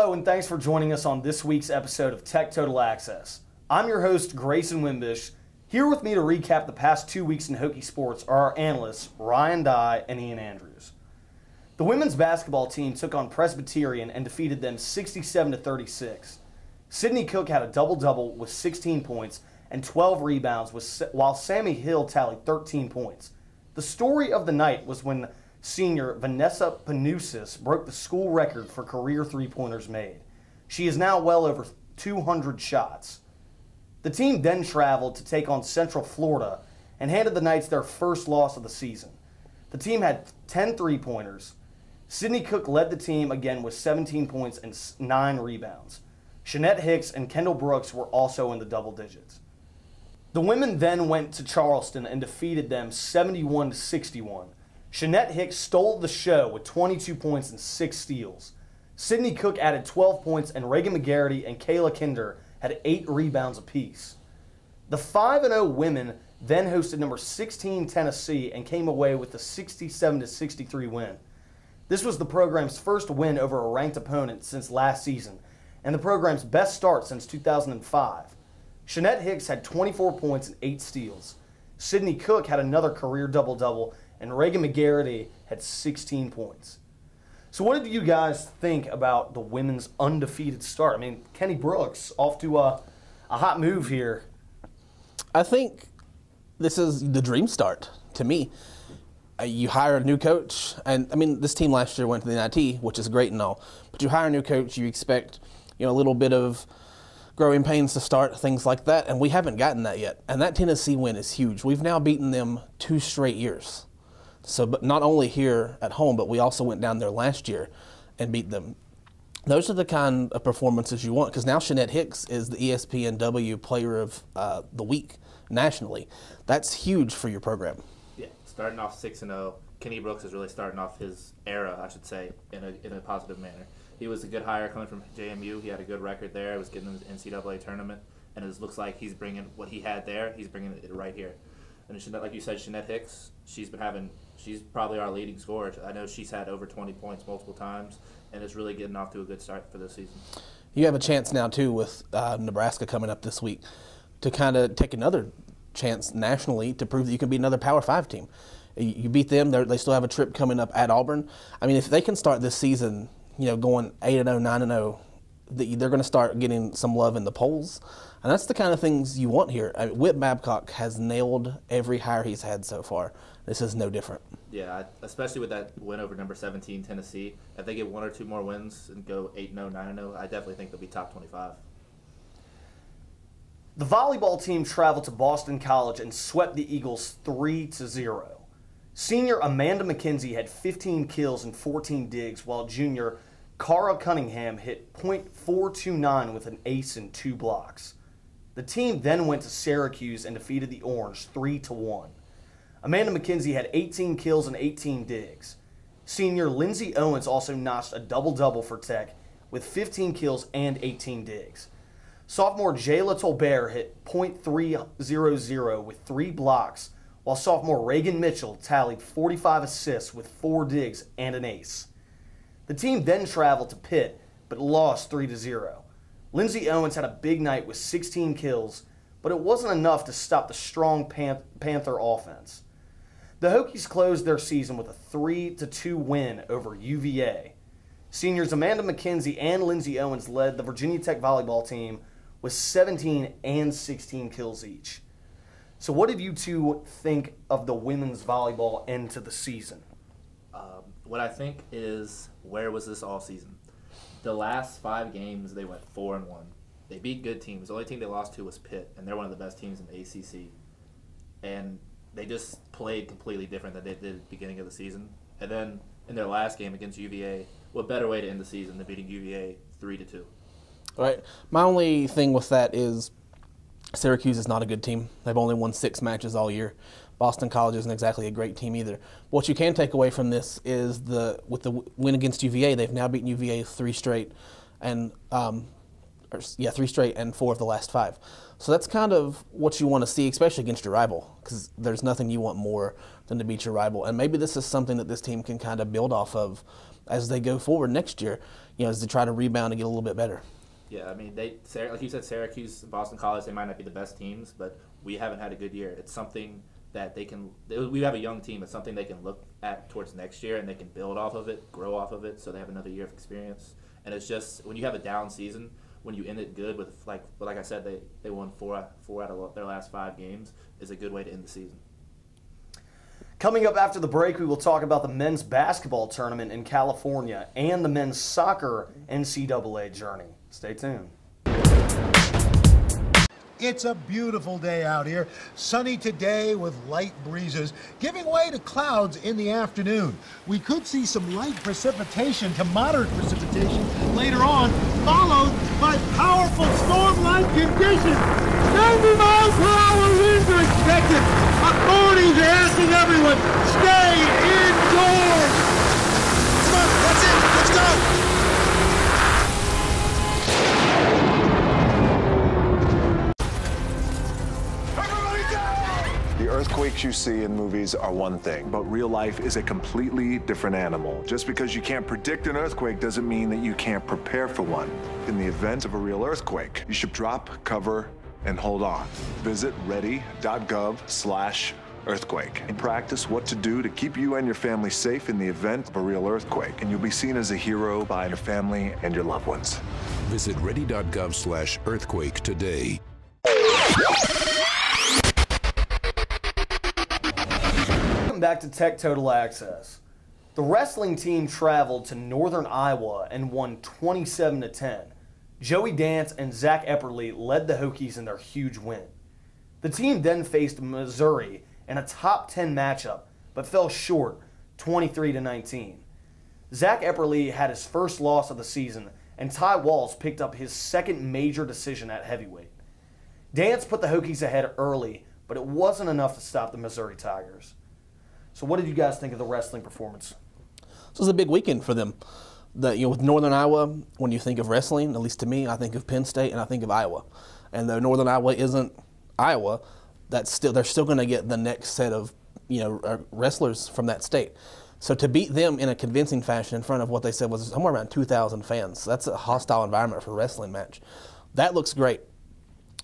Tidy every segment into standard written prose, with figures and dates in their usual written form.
Hello, and thanks for joining us on this week's episode of Tech Total Access. I'm your host, Grayson Wimbish. Here with me to recap the past 2 weeks in Hokie Sports are our analysts, Ryan Dye and Ian Andrews. The women's basketball team took on Presbyterian and defeated them 67-36. Sydney Cook had a double-double with 16 points and 12 rebounds, while Sammy Hill tallied 13 points. The story of the night was when senior Vanessa Panusis broke the school record for career three-pointers made. She is now well over 200 shots. The team then traveled to take on Central Florida and handed the Knights their first loss of the season. The team had 10 three-pointers. Sydney Cook led the team again with 17 points and 9 rebounds. Shanette Hicks and Kendall Brooks were also in the double digits. The women then went to Charleston and defeated them 71-61. Shanette Hicks stole the show with 22 points and 6 steals. Sydney Cook added 12 points, and Reagan McGarity and Kayla Kinder had 8 rebounds apiece. The 5-0 women then hosted number 16 Tennessee and came away with the 67-63 win. This was the program's first win over a ranked opponent since last season, and the program's best start since 2005. Shanette Hicks had 24 points and 8 steals. Sydney Cook had another career double-double, and Reagan McGarity had 16 points. So what did you guys think about the women's undefeated start? I mean, Kenny Brooks off to a hot move here. I think this is the dream start to me. You hire a new coach, and I mean, this team last year went to the NIT, which is great and all, but you hire a new coach, you expect, a little bit of growing pains to start, things like that, and we haven't gotten that yet. And that Tennessee win is huge. We've now beaten them 2 straight years. So, but not only here at home, but we also went down there last year and beat them. Those are the kind of performances you want, because now Shanette Hicks is the ESPNW Player of the Week nationally. That's huge for your program. Yeah, starting off 6-0, Kenny Brooks is really starting off his era, I should say, in a positive manner. He was a good hire coming from JMU. He had a good record there. He was getting in the NCAA tournament, and it looks like he's bringing what he had there. He's bringing it right here. And like you said, Shanette Hicks, she's probably our leading scorer. I know she's had over 20 points multiple times, and is really getting off to a good start for this season. You have a chance now, too, with Nebraska coming up this week, to kind of take another chance nationally to prove that you can beat another Power 5 team. You beat them, they still have a trip coming up at Auburn. I mean, if they can start this season, going 8-0, 9-0, they're going to start getting some love in the polls. And that's the kind of things you want here. I mean, Whit Babcock has nailed every hire he's had so far. This is no different. Yeah, especially with that win over number 17 Tennessee. If they get 1 or 2 more wins and go 8-0, 9-0, I definitely think they'll be top 25. The volleyball team traveled to Boston College and swept the Eagles 3-0. Senior Amanda McKenzie had 15 kills and 14 digs, while junior Cara Cunningham hit .429 with an ace and 2 blocks. The team then went to Syracuse and defeated the Orange 3-1. Amanda McKenzie had 18 kills and 18 digs. Senior Lindsey Owens also notched a double-double for Tech with 15 kills and 18 digs. Sophomore Jayla Tolbert hit .300 with 3 blocks, while sophomore Reagan Mitchell tallied 45 assists with 4 digs and an ace. The team then traveled to Pitt, but lost 3-0. Lindsey Owens had a big night with 16 kills, but it wasn't enough to stop the strong Panther offense. The Hokies closed their season with a 3-2 win over UVA. Seniors Amanda McKenzie and Lindsey Owens led the Virginia Tech volleyball team with 17 and 16 kills each. So what did you two think of the women's volleyball end to the season? What I think is, where was this all season? The last 5 games, they went 4-1. They beat good teams. The only team they lost to was Pitt, and they're one of the best teams in the ACC. And they just played completely different than they did at the beginning of the season. And then in their last game against UVA, what better way to end the season than beating UVA 3-2? Right. My only thing with that is Syracuse is not a good team. They've only won 6 matches all year. Boston College isn't exactly a great team either. What you can take away from this is with the win against UVA, they've now beaten UVA 3 straight, and 3 straight and 4 of the last 5. So that's kind of what you want to see, especially against your rival, because there's nothing you want more than to beat your rival. And maybe this is something that this team can kind of build off of as they go forward next year, as they try to rebound and get a little bit better. Yeah, I mean, like you said, Syracuse and Boston College, they might not be the best teams, but we haven't had a good year. It's something that we have a young team. It's something they can look at towards next year, and they can build off of it, grow off of it, so they have another year of experience. And it's just, when you have a down season, when you end it good with, like I said, they won four out of their last 5 games, is a good way to end the season. Coming up after the break, we will talk about the men's basketball tournament in California and the men's soccer NCAA journey. Stay tuned. It's a beautiful day out here. Sunny today with light breezes, giving way to clouds in the afternoon. We could see some light precipitation to moderate precipitation later on, followed by powerful storm-like conditions. 90 miles per hour winds are expected. Authorities are asking everyone, stay indoors. Come on, that's it. Let's go. The earthquakes you see in movies are one thing, but real life is a completely different animal. Just because you can't predict an earthquake doesn't mean that you can't prepare for one. In the event of a real earthquake, you should drop, cover, and hold on. Visit ready.gov/earthquake and practice what to do to keep you and your family safe in the event of a real earthquake. And you'll be seen as a hero by your family and your loved ones. Visit ready.gov/earthquake today. Welcome back to Tech Total Access. The wrestling team traveled to northern Iowa and won 27-10. Joey Dance and Zach Epperly led the Hokies in their huge win. The team then faced Missouri in a top 10 matchup, but fell short 23-19. Zach Epperly had his first loss of the season, and Ty Walls picked up his second major decision at heavyweight. Dance put the Hokies ahead early, but it wasn't enough to stop the Missouri Tigers. So what did you guys think of the wrestling performance? This was a big weekend for them. With Northern Iowa, when you think of wrestling, at least to me, I think of Penn State and I think of Iowa. And though Northern Iowa isn't Iowa, they're still going to get the next set of wrestlers from that state. So to beat them in a convincing fashion in front of what they said was somewhere around 2,000 fans, that's a hostile environment for a wrestling match. That looks great.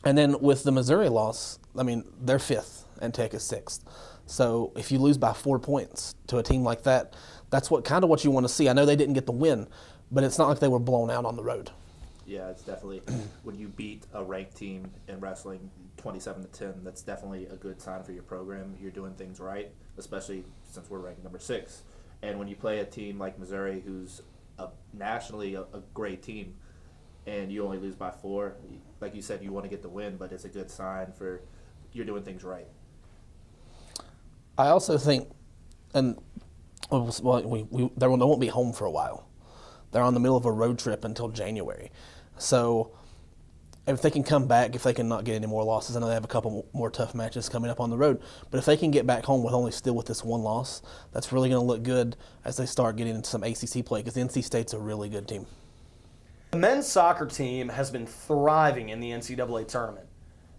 And then with the Missouri loss, they're 5th and Tech is 6th. So if you lose by 4 points to a team like that, that's what you want to see. I know they didn't get the win, but it's not like they were blown out on the road. Yeah, it's definitely when you beat a ranked team in wrestling 27-10, that's definitely a good sign for your program. You're doing things right, especially since we're ranked number 6. And when you play a team like Missouri, who's nationally a great team, and you only lose by 4, like you said, you want to get the win, but it's a good sign for you're doing things right. I also think, they won't be home for a while. They're on the middle of a road trip until January. So if they can come back, if they can not get any more losses, I know they have a couple more tough matches coming up on the road, but if they can get back home with this one loss, that's really going to look good as they start getting into some ACC play, because NC State's a really good team. The men's soccer team has been thriving in the NCAA tournament.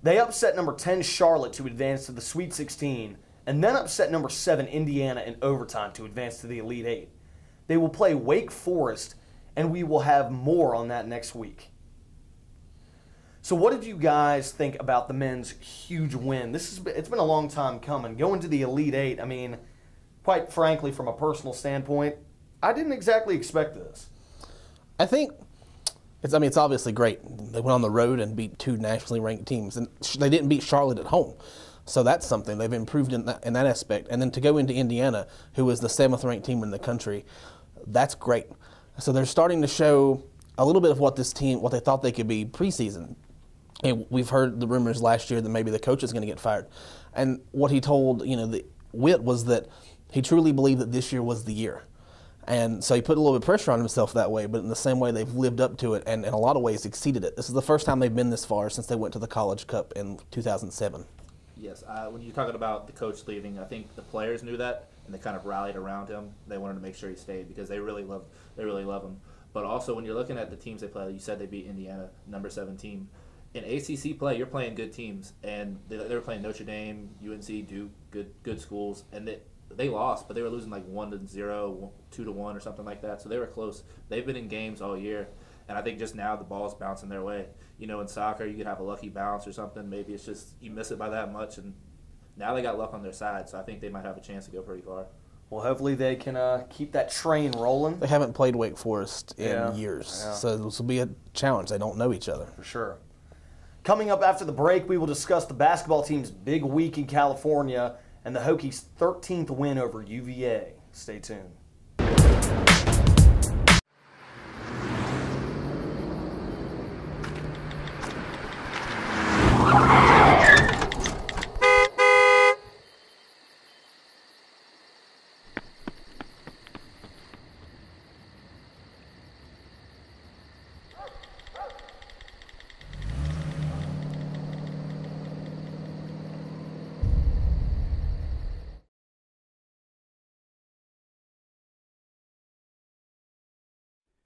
They upset number 10 Charlotte to advance to the Sweet 16, and then upset number 7 Indiana in overtime to advance to the Elite 8. They will play Wake Forest, and we will have more on that next week. So what did you guys think about the men's huge win? It's been a long time coming. Going to the Elite 8, quite frankly, from a personal standpoint, I didn't exactly expect this. I think it's obviously great. They went on the road and beat 2 nationally ranked teams, and they didn't beat Charlotte at home. So that's something. They've improved in that aspect. And then to go into Indiana, who is the 7th ranked team in the country, that's great. So they're starting to show a little bit of what this team, what they thought they could be preseason. And we've heard the rumors last year that maybe the coach is going to get fired. And what he told, the Witt was that he truly believed that this year was the year. And so he put a little bit of pressure on himself that way, but in the same way they've lived up to it and in a lot of ways exceeded it. This is the first time they've been this far since they went to the College Cup in 2007. Yes, when you're talking about the coach leaving, I think the players knew that, and they kind of rallied around him. They wanted to make sure he stayed because they really love him. But also, when you're looking at the teams they play, you said they beat Indiana, number 7 team. In ACC play, you're playing good teams, and they were playing Notre Dame, UNC, Duke, good schools, and they lost, but they were losing like 1-0, 2-1, or something like that. So they were close. They've been in games all year, and I think just now the ball's bouncing their way. You know, in soccer, you could have a lucky bounce or something. Maybe it's just you miss it by that much, and now they got luck on their side. So I think they might have a chance to go pretty far. Well, hopefully they can keep that train rolling. They haven't played Wake Forest in years, so this will be a challenge. They don't know each other. For sure. Coming up after the break, we will discuss the basketball team's big week in California and the Hokies' 13th win over UVA. Stay tuned.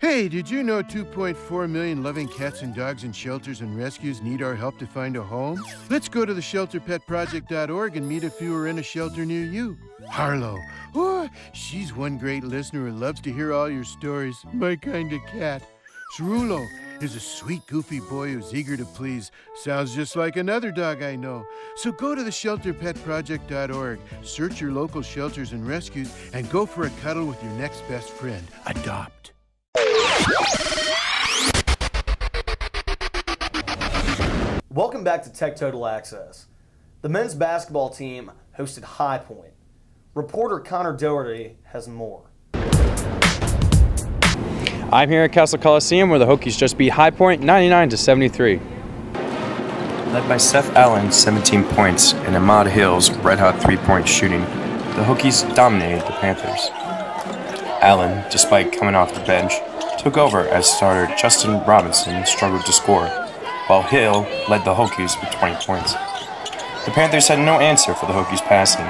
Hey, did you know 2.4 million loving cats and dogs in shelters and rescues need our help to find a home? Let's go to theshelterpetproject.org and meet if you are in a shelter near you. Harlow, oh, she's one great listener who loves to hear all your stories. My kind of cat. Cerulo is a sweet, goofy boy who's eager to please. Sounds just like another dog I know. So go to theshelterpetproject.org, search your local shelters and rescues, and go for a cuddle with your next best friend. Adopt. Welcome back to Tech Total Access. The men's basketball team hosted High Point. Reporter Connor Doherty has more. I'm here at Castle Coliseum where the Hokies just beat High Point 99-73. Led by Seth Allen, 17 points, and Ahmad Hill's red-hot three-point shooting, the Hokies dominated the Panthers. Allen, despite coming off the bench, took over as starter Justin Robinson struggled to score, while Hill led the Hokies with 20 points. The Panthers had no answer for the Hokies passing,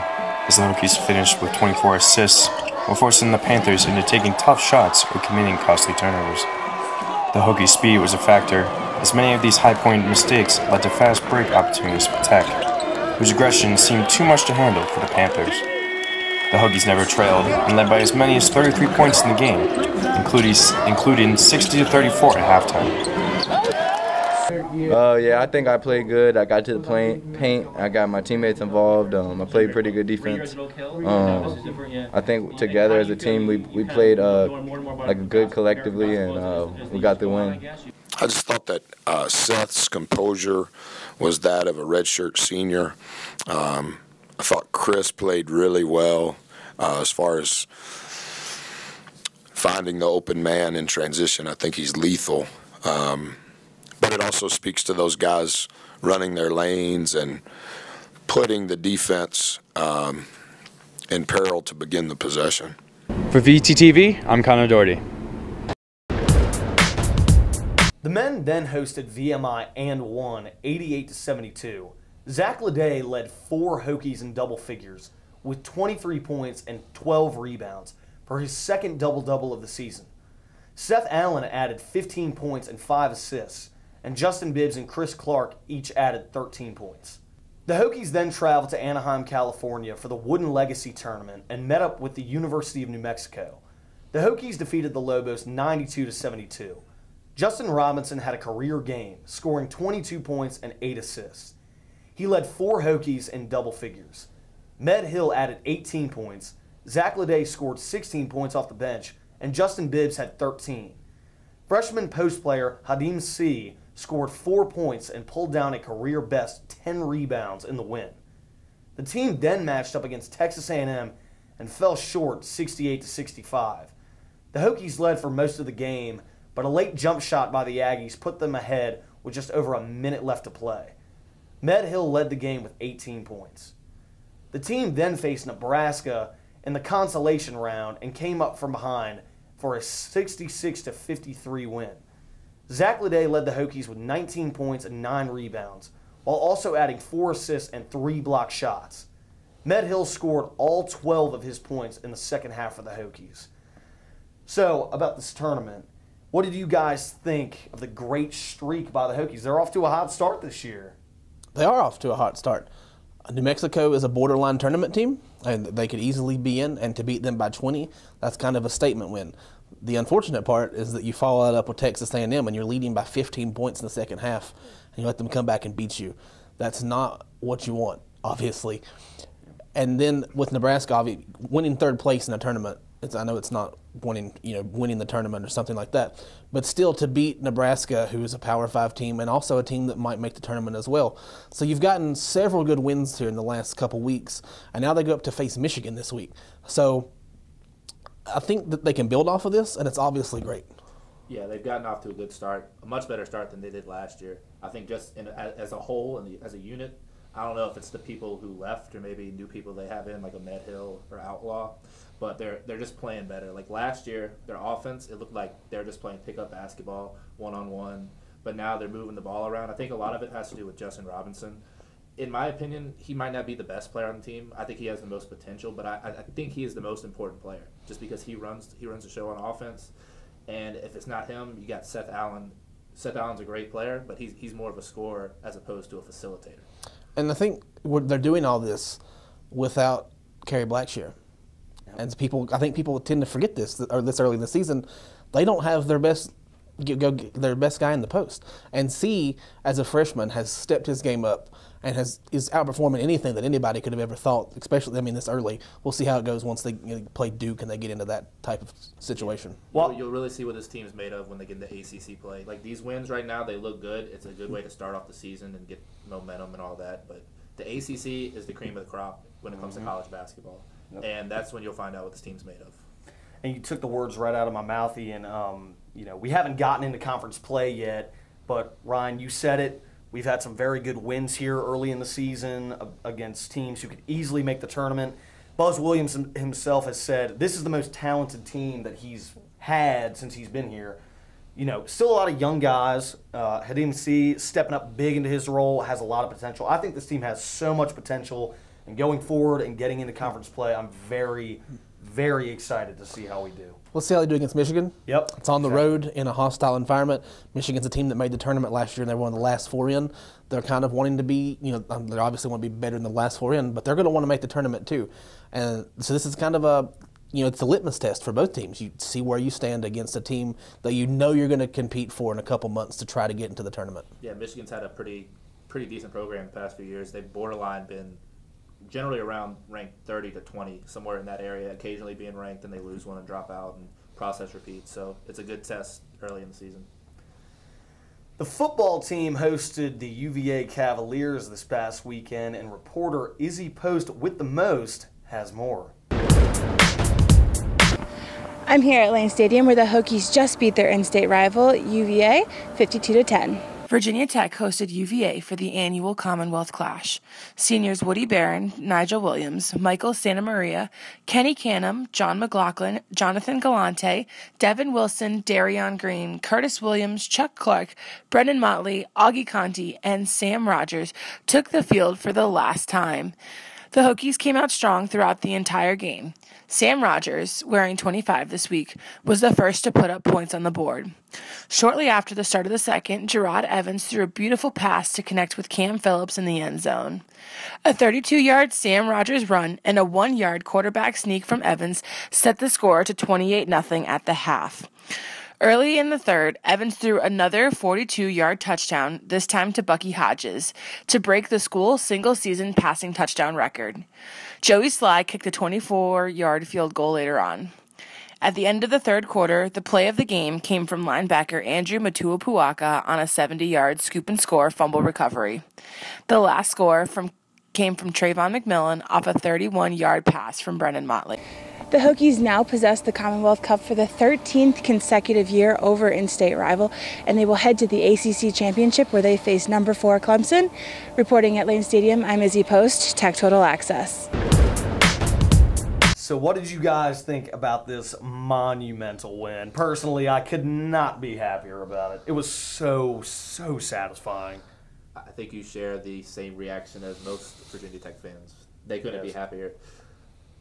as the Hokies finished with 24 assists, while forcing the Panthers into taking tough shots or committing costly turnovers. The Hokies' speed was a factor, as many of these high-point mistakes led to fast break opportunities for Tech, whose aggression seemed too much to handle for the Panthers. The Hokies never trailed and led by as many as 33 points in the game, including 60-34 at halftime. Yeah, I think I played good. I got to the paint. I got my teammates involved. I played pretty good defense. I think together as a team, we played like good collectively, and we got the win. I just thought that Seth's composure was that of a redshirt senior. I thought Chris played really well as far as finding the open man in transition. I think he's lethal. But it also speaks to those guys running their lanes and putting the defense in peril to begin the possession. For VTTV, I'm Connor Doherty. The men then hosted VMI and won 88-72. Zach Leday led 4 Hokies in double figures with 23 points and 12 rebounds for his second double-double of the season. Seth Allen added 15 points and 5 assists, and Justin Bibbs and Chris Clark each added 13 points. The Hokies then traveled to Anaheim, California for the Wooden Legacy Tournament and met up with the University of New Mexico. The Hokies defeated the Lobos 92-72. Justin Robinson had a career game, scoring 22 points and 8 assists. He led 4 Hokies in double figures. Med Hill added 18 points, Zach Leday scored 16 points off the bench, and Justin Bibbs had 13. Freshman post player Hadim C. scored 4 points and pulled down a career-best 10 rebounds in the win. The team then matched up against Texas A&M and fell short 68-65. The Hokies led for most of the game, but a late jump shot by the Aggies put them ahead with just over a minute left to play. Med Hill led the game with 18 points. The team then faced Nebraska in the consolation round and came up from behind for a 66-53 win. Zach Leday led the Hokies with 19 points and 9 rebounds, while also adding 4 assists and 3 block shots. Med Hill scored all 12 of his points in the second half for the Hokies. So, about this tournament, what did you guys think of the great streak by the Hokies? They're off to a hot start this year. They are off to a hot start. New Mexico is a borderline tournament team, and they could easily be in, and to beat them by 20, that's kind of a statement win. The unfortunate part is that you follow that up with Texas A&M, and you're leading by 15 points in the second half, and you let them come back and beat you. That's not what you want, obviously. And then with Nebraska, winning third place in a tournament, I know it's not winning the tournament or something like that, but still to beat Nebraska, who is a Power 5 team and also a team that might make the tournament as well. So you've gotten several good wins here in the last couple weeks, and now they go up to face Michigan this week. So I think that they can build off of this, and it's obviously great. Yeah, they've gotten off to a good start, a much better start than they did last year. I think just as a whole and as a unit, I don't know if it's the people who left or maybe new people they have in, like a Medhill or Outlaw, but they're just playing better. Like last year, their offense, it looked like they're just playing pickup basketball, one-on-one, but now they're moving the ball around. I think a lot of it has to do with Justin Robinson. In my opinion, he might not be the best player on the team. I think he has the most potential, but I think he is the most important player just because he runs the show on offense. And if it's not him, you got Seth Allen. Seth Allen's a great player, but he's more of a scorer as opposed to a facilitator. And I think they're doing all this without Kerry Blackshear. And I think people tend to forget this early in the season. They don't have their best guy in the post. And C, as a freshman, has stepped his game up and is outperforming anything that anybody could have ever thought, especially, this early. We'll see how it goes once they play Duke and they get into that type of situation. Well, you'll really see what this team is made of when they get into ACC play. Like, these wins right now, they look good. It's a good way to start off the season and get momentum and all that. But the ACC is the cream of the crop when it comes to college basketball. Yep. And that's when you'll find out what this team's made of. And you took the words right out of my mouth, Ian. We haven't gotten into conference play yet, but Ryan, you said it. We've had some very good wins here early in the season against teams who could easily make the tournament. Buzz Williams himself has said this is the most talented team that he's had since he's been here. Still a lot of young guys. Hadim C stepping up big into his role, has a lot of potential. I think this team has so much potential, and going forward and getting into conference play, I'm very, very excited to see how we do. We'll see how they do against Michigan. Yep. It's on the road in a hostile environment. Michigan's a team that made the tournament last year, and they were one of the last four in. They're kind of wanting to be, they obviously want to be better than the last four in, but they're going to want to make the tournament too. And so this is kind of it's a litmus test for both teams. You see where you stand against a team that you're going to compete for in a couple months to try to get into the tournament. Yeah, Michigan's had a pretty decent program the past few years. They've borderline been generally around ranked 30 to 20, somewhere in that area, occasionally being ranked, and they lose one and drop out and process repeats. So it's a good test early in the season. The football team hosted the UVA Cavaliers this past weekend, and reporter Izzy Post with the most has more. I'm here at Lane Stadium where the Hokies just beat their in-state rival, UVA, 52-10. Virginia Tech hosted UVA for the annual Commonwealth Clash. Seniors Woody Barron, Nigel Williams, Michael Santamaria, Kenny Canham, John McLaughlin, Jonathan Galante, Devin Wilson, Darion Green, Curtis Williams, Chuck Clark, Brendan Motley, Augie Conti, and Sam Rogers took the field for the last time. The Hokies came out strong throughout the entire game. Sam Rogers, wearing 25 this week, was the first to put up points on the board. Shortly after the start of the second, Gerard Evans threw a beautiful pass to connect with Cam Phillips in the end zone. A 32-yard Sam Rogers run and a 1-yard quarterback sneak from Evans set the score to 28-0 at the half. Early in the third, Evans threw another 42-yard touchdown, this time to Bucky Hodges, to break the school single-season passing touchdown record. Joey Sly kicked a 24-yard field goal later on. At the end of the third quarter, the play of the game came from linebacker Andrew Matuapuaka on a 70-yard scoop-and-score fumble recovery. The last score came from Trayvon McMillan off a 31-yard pass from Brendan Motley. The Hokies now possess the Commonwealth Cup for the 13th consecutive year over in-state rival, and they will head to the ACC Championship where they face number 4 Clemson. Reporting at Lane Stadium, I'm Izzy Post, Tech Total Access. So what did you guys think about this monumental win? Personally, I could not be happier about it. It was so satisfying. I think you share the same reaction as most Virginia Tech fans. They couldn't be happier.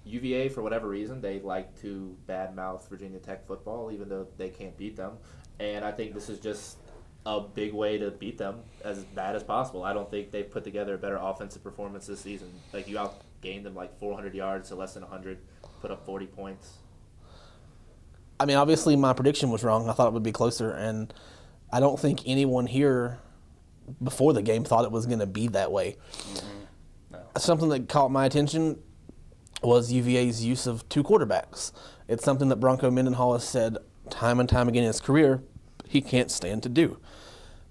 UVA, for whatever reason, they like to badmouth Virginia Tech football, even though they can't beat them. And I think this is just a big way to beat them as bad as possible. I don't think they've put together a better offensive performance this season. Like, you outgained them like 400 yards to less than 100, put up 40 points. I mean, obviously my prediction was wrong. I thought it would be closer, and I don't think anyone here before the game thought it was going to be that way. No. Something that caught my attention was UVA's use of 2 quarterbacks. It's something that Bronco Mendenhall has said time and time again in his career he can't stand to do.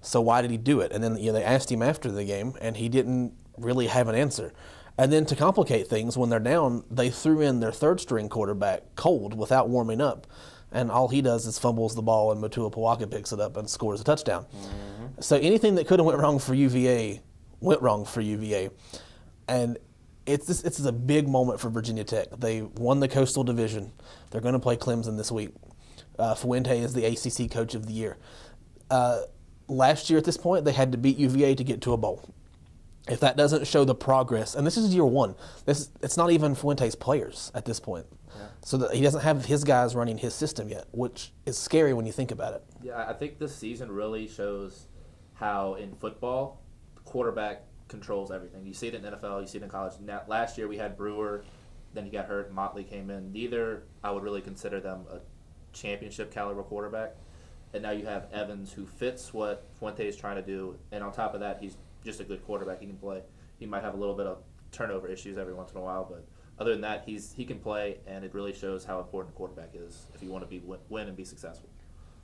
So why did he do it? And then they asked him after the game, and he didn't really have an answer. And then to complicate things, when they're down, they threw in their third-string quarterback cold without warming up, and all he does is fumbles the ball, and Motua Pawaka picks it up and scores a touchdown. Mm-hmm. So anything that could have went wrong for UVA went wrong for UVA. And it's a big moment for Virginia Tech. They won the Coastal Division. They're going to play Clemson this week. Fuente is the ACC Coach of the Year. Last year at this point, they had to beat UVA to get to a bowl. If that doesn't show the progress, and this is year 1, it's not even Fuente's players at this point. Yeah. So that he doesn't have his guys running his system yet, which is scary when you think about it. Yeah, I think this season really shows how in football, the quarterback controls everything. You see it in NFL, you see it in college. Now, last year we had Brewer, then he got hurt, Motley came in. Neither I would really consider them a championship caliber quarterback. And now you have Evans, who fits what Fuente is trying to do, and on top of that, he's just a good quarterback. He can play. He might have a little bit of turnover issues every once in a while, but other than that, he can play, and it really shows how important a quarterback is if you want to win and be successful.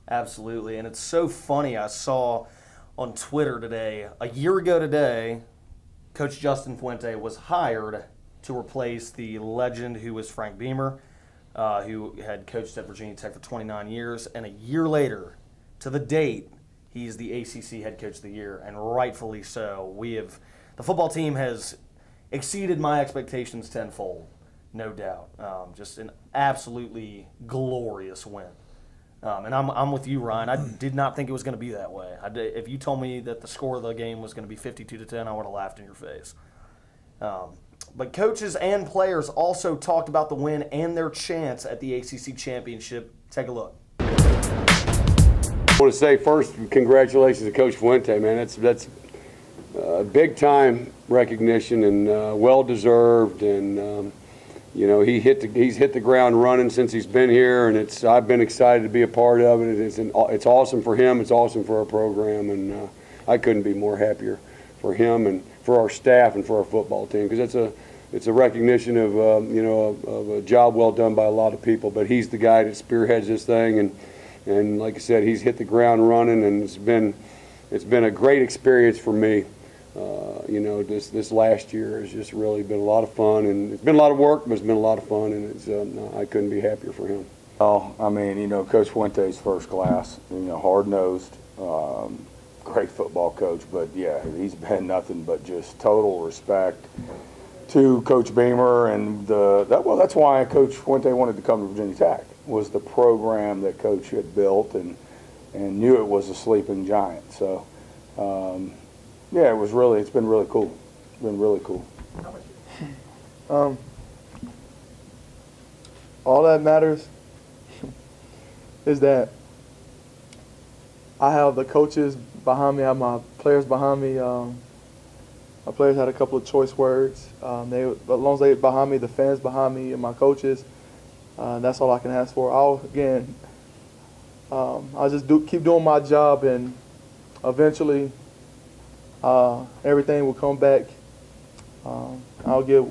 Absolutely, and it's so funny. I saw on Twitter today, a year ago today, Coach Justin Fuente was hired to replace the legend who was Frank Beamer, who had coached at Virginia Tech for 29 years, and a year later, to the date, he's the ACC Head Coach of the Year, and rightfully so. The football team has exceeded my expectations tenfold, no doubt. Just an absolutely glorious win. And I'm with you, Ryan. I did not think it was going to be that way. If you told me that the score of the game was going to be 52-10, I would have laughed in your face. But coaches and players also talked about the win and their chance at the ACC championship. Take a look. I want to say first, congratulations to Coach Fuente, man. That's big time recognition and well deserved. And he's hit the ground running since he's been here, and I've been excited to be a part of it. It's awesome for him. It's awesome for our program, and I couldn't be more happier for him and for our staff and for our football team, because it's a recognition of of a job well done by a lot of people. But he's the guy that spearheads this thing, and like I said, he's hit the ground running, and it's been a great experience for me. This last year has just really been a lot of fun, and it's been a lot of work, but it's been a lot of fun, and I couldn't be happier for him. Oh, I mean, Coach Fuente's first class, hard-nosed, great football coach, but yeah, he's been nothing but just total respect to Coach Beamer, and that's why Coach Fuente wanted to come to Virginia Tech, was the program that Coach had built and knew it was a sleeping giant. So, yeah, it's been really cool. It's been really cool. All that matters is that I have the coaches behind me, I have my players behind me. My players had a couple of choice words. As long as they're behind me, the fans behind me, and my coaches, that's all I can ask for. I'll just keep doing my job, and eventually everything will come back. I'll get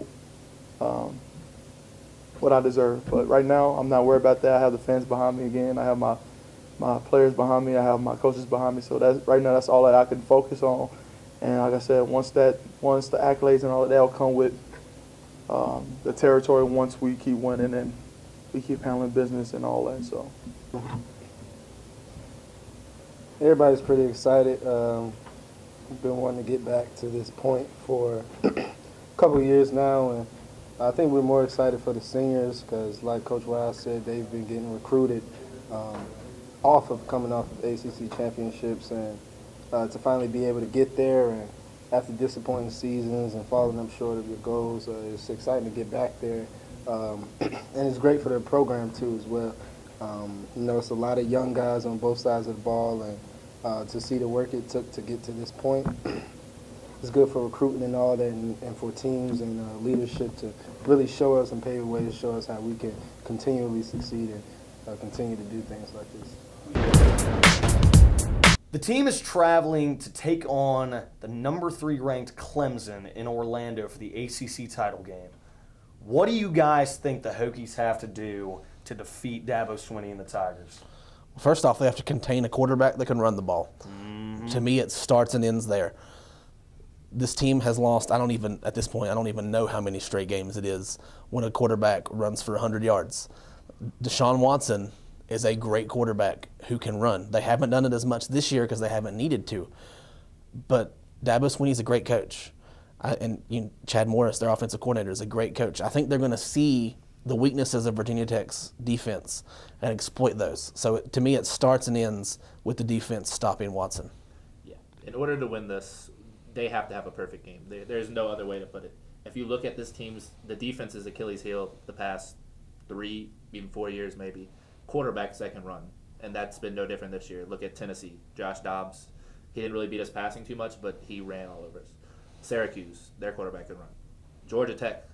what I deserve. But right now, I'm not worried about that. I have the fans behind me again. I have my players behind me. I have my coaches behind me. So right now, that's all that I can focus on. And like I said, once the accolades and all of that will come with the territory, once we keep winning and we keep handling business and all that. So everybody's pretty excited. We've been wanting to get back to this point for a couple of years now, and I think we're more excited for the seniors because, like Coach Wiles said, they've been getting recruited off of coming off of ACC championships, and to finally be able to get there and after disappointing seasons and falling up short of your goals, it's exciting to get back there. And it's great for the program, too, as well. It's a lot of young guys on both sides of the ball, and to see the work it took to get to this point. It's good for recruiting and all that, and for teams and leadership to really show us and pave the way to show us how we can continually succeed and continue to do things like this. The team is traveling to take on the number 3 ranked Clemson in Orlando for the ACC title game. What do you guys think the Hokies have to do to defeat Dabo Swinney and the Tigers? First off, they have to contain a quarterback that can run the ball. To me, it starts and ends there. This team has lost, at this point, I don't even know how many straight games it is when a quarterback runs for 100 yards. Deshaun Watson is a great quarterback who can run. They haven't done it as much this year because they haven't needed to. But Dabo Swinney's a great coach. Chad Morris, their offensive coordinator, is a great coach. I think they're going to see the weaknesses of Virginia Tech's defense and exploit those. So to me, it starts and ends with the defense stopping Watson. Yeah. In order to win this, they have to have a perfect game. There's no other way to put it. If you look at this team's, the defense's Achilles heel the past 3, even 4 years maybe, quarterbacks that can run. And that's been no different this year. Look at Tennessee. Josh Dobbs, he didn't really beat us passing too much, but he ran all over us. Syracuse, their quarterback can run. Georgia Tech,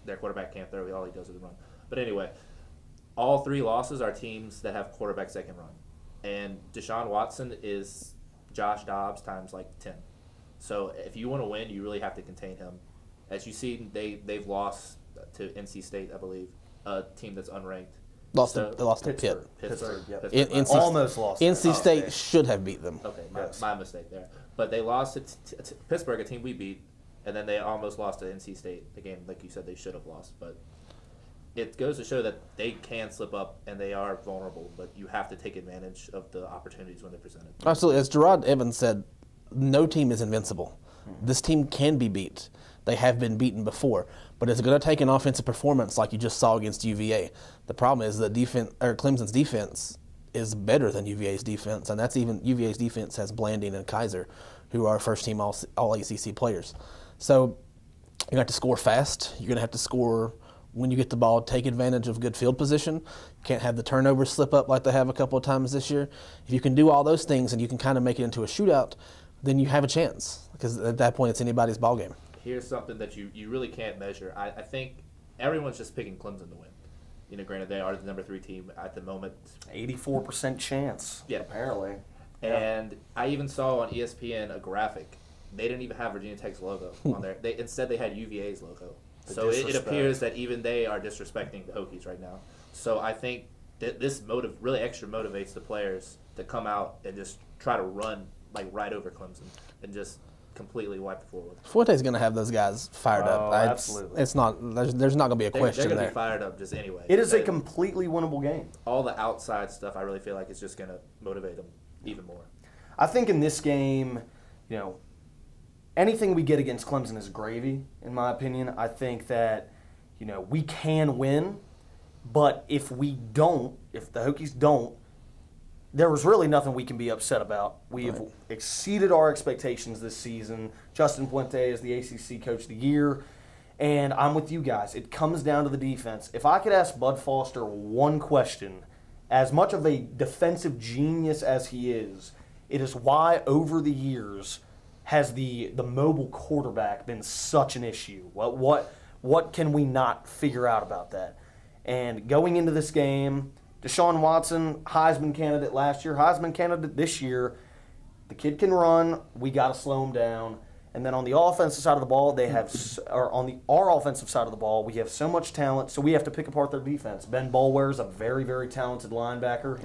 their quarterback can't throw. All he does is run. But anyway, all 3 losses are teams that have quarterbacks that can run. And Deshaun Watson is Josh Dobbs times like 10. So if you want to win, you really have to contain him. As you see, they've lost to NC State, I believe, a team that's unranked. They lost to Pitt. Pittsburgh. Almost lost. NC State should have beat them. Okay, my mistake there. But they lost to Pittsburgh, a team we beat, and then they almost lost to NC State, a game, like you said, they should have lost. But it goes to show that they can slip up and they are vulnerable, but you have to take advantage of the opportunities when they're presented. Absolutely. As Gerard Evans said, no team is invincible. This team can be beat. They have been beaten before, but it's going to take an offensive performance like you just saw against UVA. The problem is that Clemson's defense is better than UVA's defense, and that's even UVA's defense has Blanding and Kaiser, who are first-team all ACC players. So you're going to have to score fast. You're going to have to score when you get the ball, take advantage of good field position. You can't have the turnovers slip up like they have a couple of times this year. If you can do all those things and you can kind of make it into a shootout, then you have a chance, because at that point it's anybody's ball game. Here's something that you really can't measure. I think everyone's just picking Clemson to win. You know, granted, they are the number 3 team at the moment. 84% chance, apparently. And I even saw on ESPN a graphic. They didn't even have Virginia Tech's logo on there. Instead, they had UVA's logo. So it appears that even they are disrespecting the Hokies right now. So I think that this really extra motivates the players to come out and just try to run like right over Clemson and just completely wipe the floor with them. Fuente's going to have those guys fired up. Absolutely. It's not. There's not going to be a question they're there. They're going to be fired up just anyway. It is a completely winnable game. All the outside stuff, I really feel like, is just going to motivate them even more. I think in this game, you know, anything we get against Clemson is gravy, in my opinion. I think that, you know, we can win, but if the Hokies don't, there was really nothing we can be upset about. We have exceeded our expectations this season. Justin Fuente is the ACC Coach of the Year, and I'm with you guys. It comes down to the defense. If I could ask Bud Foster one question, as much of a defensive genius as he is, it is why over the years has the mobile quarterback been such an issue? What can we not figure out about that? And going into this game, Deshaun Watson, Heisman candidate last year, Heisman candidate this year. The kid can run. We got to slow him down. And then on the offensive side of the ball, our offensive side of the ball, we have so much talent, so we have to pick apart their defense. Ben Boulware is a very, very talented linebacker.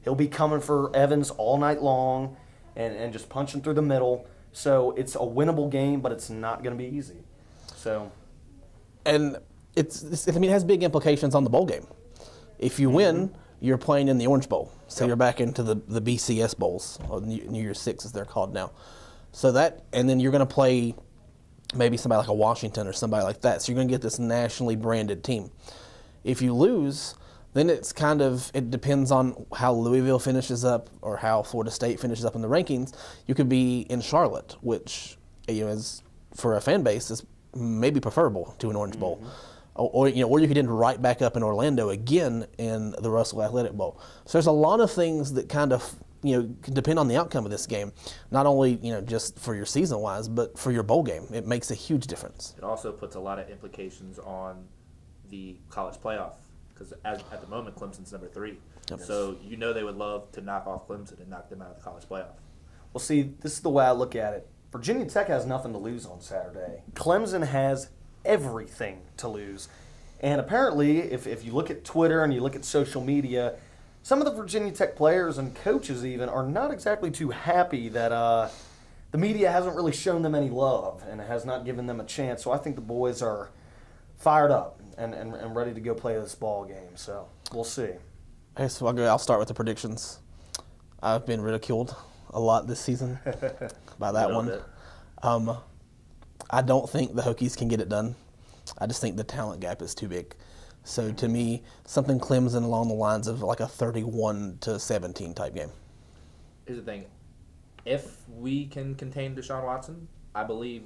He'll be coming for Evans all night long and just punching through the middle. So it's a winnable game, but it's not going to be easy. And it has big implications on the bowl game. If you win, you're playing in the Orange Bowl. So you're back into the BCS Bowls, or New Year's Six as they're called now. So and then you're going to play maybe somebody like a Washington or somebody like that. So you're going to get this nationally branded team. If you lose, then it depends on how Louisville finishes up or how Florida State finishes up in the rankings. You could be in Charlotte, which, you know, is for a fan base is maybe preferable to an Orange Bowl. Or you could end right back up in Orlando again in the Russell Athletic Bowl. So there's a lot of things that kind of can depend on the outcome of this game. Not only, just for your season-wise, but for your bowl game. It makes a huge difference. It also puts a lot of implications on the college playoff because at the moment, Clemson's number 3. Yep. So they would love to knock off Clemson and knock them out of the college playoff. Well, see, this is the way I look at it. Virginia Tech has nothing to lose on Saturday. Clemson has everything to lose. And apparently, if you look at Twitter and you look at social media, some of the Virginia Tech players and coaches even are not exactly too happy that the media hasn't really shown them any love and has not given them a chance. So I think the boys are fired up and ready to go play this ball game. So we'll see. Okay, so I'll start with the predictions. I've been ridiculed a lot this season by that one. I don't think the Hokies can get it done. I just think the talent gap is too big. So to me, something Clemson along the lines of like a 31-17 type game. Here's the thing. If we can contain Deshaun Watson, I believe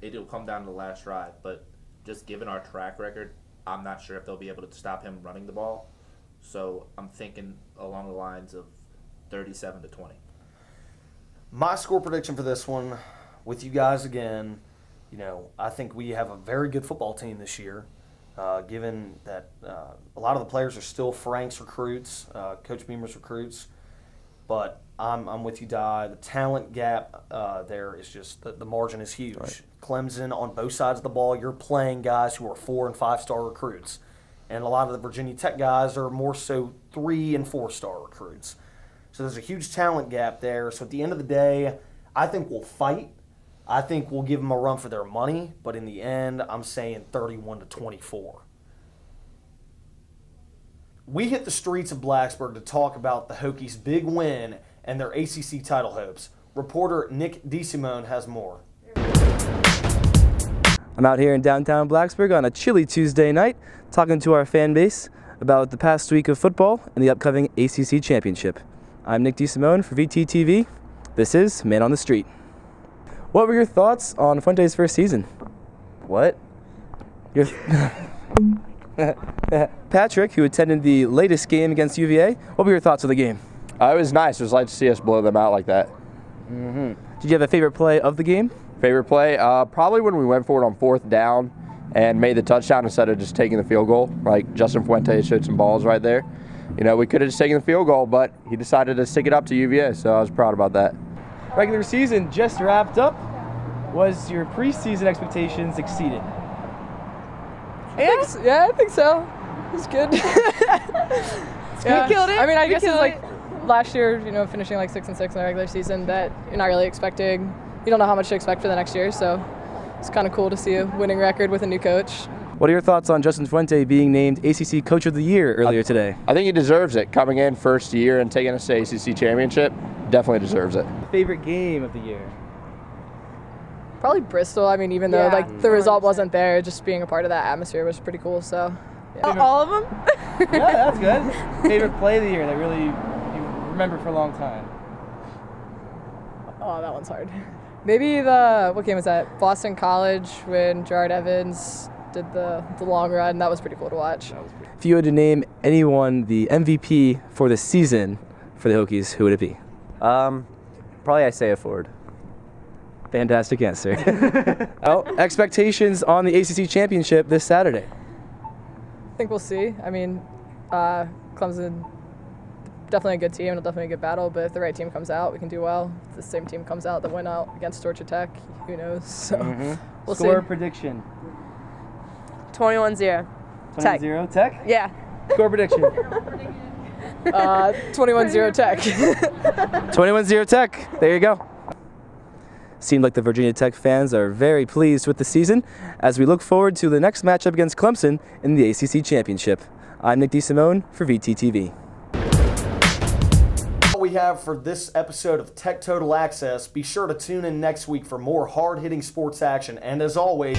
it'll come down to the last drive. But just given our track record, I'm not sure if they'll be able to stop him running the ball. So I'm thinking along the lines of 37-20. My score prediction for this one, with you guys again, I think we have a very good football team this year, given that a lot of the players are still Frank's recruits, Coach Beamer's recruits. But I'm with you, Di. The talent gap there is just the margin is huge. Right. Clemson, on both sides of the ball, you're playing guys who are 4- and 5-star recruits. And a lot of the Virginia Tech guys are more so 3- and 4-star recruits. So there's a huge talent gap there. So at the end of the day, I think we'll fight. I think we'll give them a run for their money. But in the end, I'm saying 31-24. We hit the streets of Blacksburg to talk about the Hokies' big win and their ACC title hopes. Reporter Nick DeSimone has more. I'm out here in downtown Blacksburg on a chilly Tuesday night talking to our fan base about the past week of football and the upcoming ACC championship. I'm Nick DeSimone for VTTV. This is Man on the Street. What were your thoughts on Fuente's first season? What? Patrick, who attended the latest game against UVA, what were your thoughts of the game? It was nice. It was nice to see us blow them out like that. Mm-hmm. Did you have a favorite play of the game? Favorite play? Probably when we went for it on 4th down and made the touchdown instead of just taking the field goal. Like Justin Fuente showed some balls right there. We could have just taken the field goal, but he decided to stick it up to UVA, so I was proud about that. Regular season just wrapped up. Was your preseason expectations exceeded? Yeah, I think so. It's good. Yeah. Killed it. I mean, I guess it's like last year, finishing like 6-6 in the regular season, that you're not really expecting. You don't know how much to expect for the next year, so it's kind of cool to see a winning record with a new coach. What are your thoughts on Justin Fuente being named ACC Coach of the Year earlier today? I think he deserves it. Coming in first year and taking us to ACC championship, definitely deserves it. Favorite game of the year? Probably Bristol. I mean, even though the result wasn't there, just being a part of that atmosphere was pretty cool. So, yeah. All of them. Yeah, that's good. Favorite play of the year that really you remember for a long time? Oh, that one's hard. Maybe what game was that? Boston College when Gerard Evans did the long run. That was pretty cool to watch. If you had to name anyone the MVP for the season for the Hokies, who would it be? Probably Isaiah Ford. Fantastic answer. Well, expectations on the ACC championship this Saturday? I think we'll see. I mean, Clemson, definitely a good team and definitely a good battle, but if the right team comes out, we can do well. If the same team comes out that went out against Georgia Tech, who knows? So we'll see. Score prediction. 21-0. 21-0 Tech? Yeah. Score prediction. 21-0 Tech. 21-0 Tech. There you go. Seemed like the Virginia Tech fans are very pleased with the season as we look forward to the next matchup against Clemson in the ACC Championship. I'm Nick DeSimone for VTTV. All we have for this episode of Tech Total Access. Be sure to tune in next week for more hard-hitting sports action. And as always,